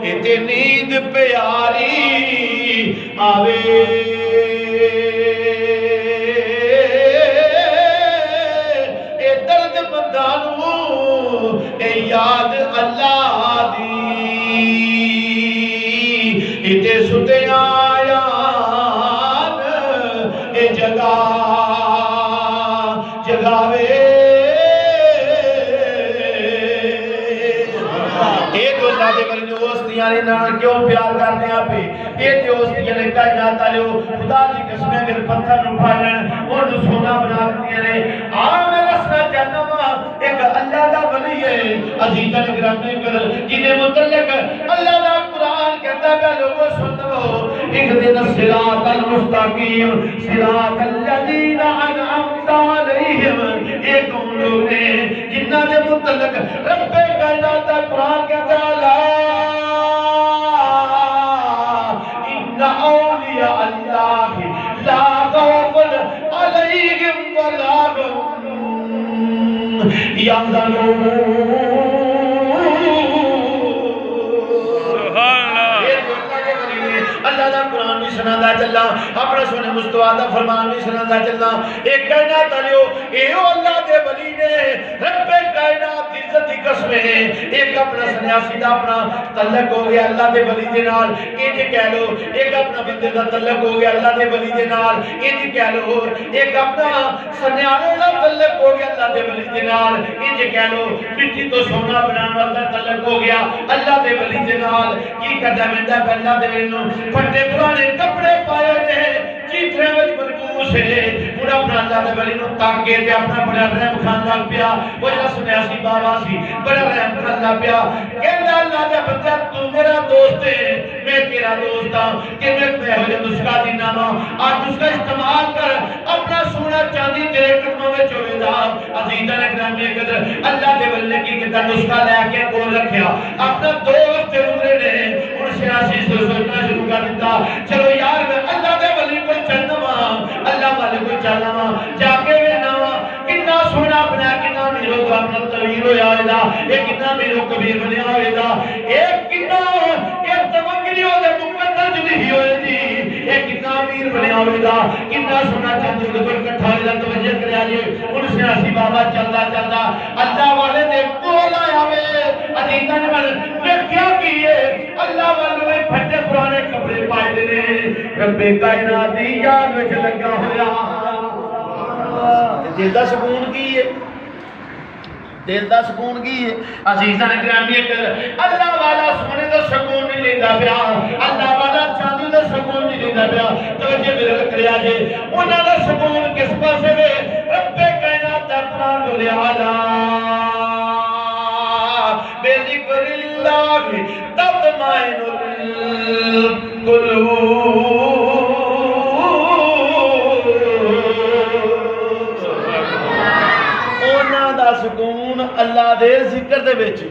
تے نیند پیاری آوے اے درد مندانو اے یاد اللہ دی تے ستے آیان اے جگہ جگاوے کیوں پیار کرنے آپے یہ دوستیاں نے کائنات آلیو خدا جی قسمیں اگر پتھر نپھائن اور سونا بنا دیا نے میں رسنا چاہتا ہوں ایک اللہ دا ولی ہے عزیزہ نگرامی کر جنہیں متعلق اللہ دا قرآن کہتا ہے لوگوں سنو ایک دن صراط المستقیم صراط الذین انعمت علیہم ایک ان لوگ نے جنہ دے متعلق رب کائنات دا قرآن کہتا ہے اولیاء اللہ لا خوف علیہم ولا هم یحزنون اللہ دا قرآن بھی سنادا چلا اپنا سونے مصطفیٰ دا فرمان بھی سنادا چلا ایک کائنات علیو ایو اللہ دے ولی نے رب کائنات دی عزت دی قسمیں ایک اپنا سنیاسی دا اپنا تعلق ہو گیا اللہ دے ولی دے نال انج کہہ لو ایک اپنا بندے دا تعلق ہو گیا اللہ دے ولی دے نال انج کہہ لو ایک اپنا سنیانے دا تعلق ہو گیا اللہ دے ولی دے نال انج کہہ لو مٹی تو سونا بنانے والا تعلق ہو گیا اللہ دے ولی دے نال کی کردا ویندا اللہ دے ولی نوں پھٹے پرانے کپڑے پائے نے چیترے وچ ملبوس ہے پورا اپنا اللہ دے ولی نوں تاکے تے اپنا بڑا رحم خان لگ پیا وہ جڑا سنیا سی بابا سی بڑا رحم خان لگ پیا کہندا اللہ دے بندہ تو میرا دوست ہے میں تیرا دوست ہاں کہ میں ہو جے نسخہ دینا وا آج اس کا استعمال کر اپنا سونا چاندی تیرے قدموں وچ ہوے دا عزیزاں نے گرامی قدر اللہ دے ولی کی کیتا نسخہ لے کے کول رکھیا اپنا دوست ضرور نے ہن سیاسی سوچنا شروع کر دیتا چلو یار میں اللہ دے ولی کو چلنا وا اللہ والے کو چلنا وا جا کے وینا وا کتنا سونا بنا کتنا میرو اپنا طویل ہویا دا اے کتنا میرو کبیر بنیا ہویا دا اے کتنا اے تمنگلی ہو دے مقدر جڑی ہوئے دی اے کتنا امیر بنیا ہویا دا کتنا سونا چاندی دے کول اکٹھا ہویا توجہ کریا جی ہن سیاسی بابا چلدا چلدا اللہ والے دے کول آیا وے عزیزاں نے ویکھیا کی ہے اللہ والے پھٹے پرانے کپڑے پائے نے رب کائنات دی یاد وچ لگا ہویا دل دا سکون کی ہے دل دا سکون کی ہے عزیزاں نے گرامی اللہ والا سونے دا سکون نہیں لیندا پیا اللہ والا چاندی دا سکون نہیں لیندا پیا توجہ میرے کریا جے انہاں دا سکون کس پاسے وے رب کائنات دا قرآن بولے اعلی بے ذکر اللہ تطمئن القلوب سکون اللہ دے ذکر دے وچ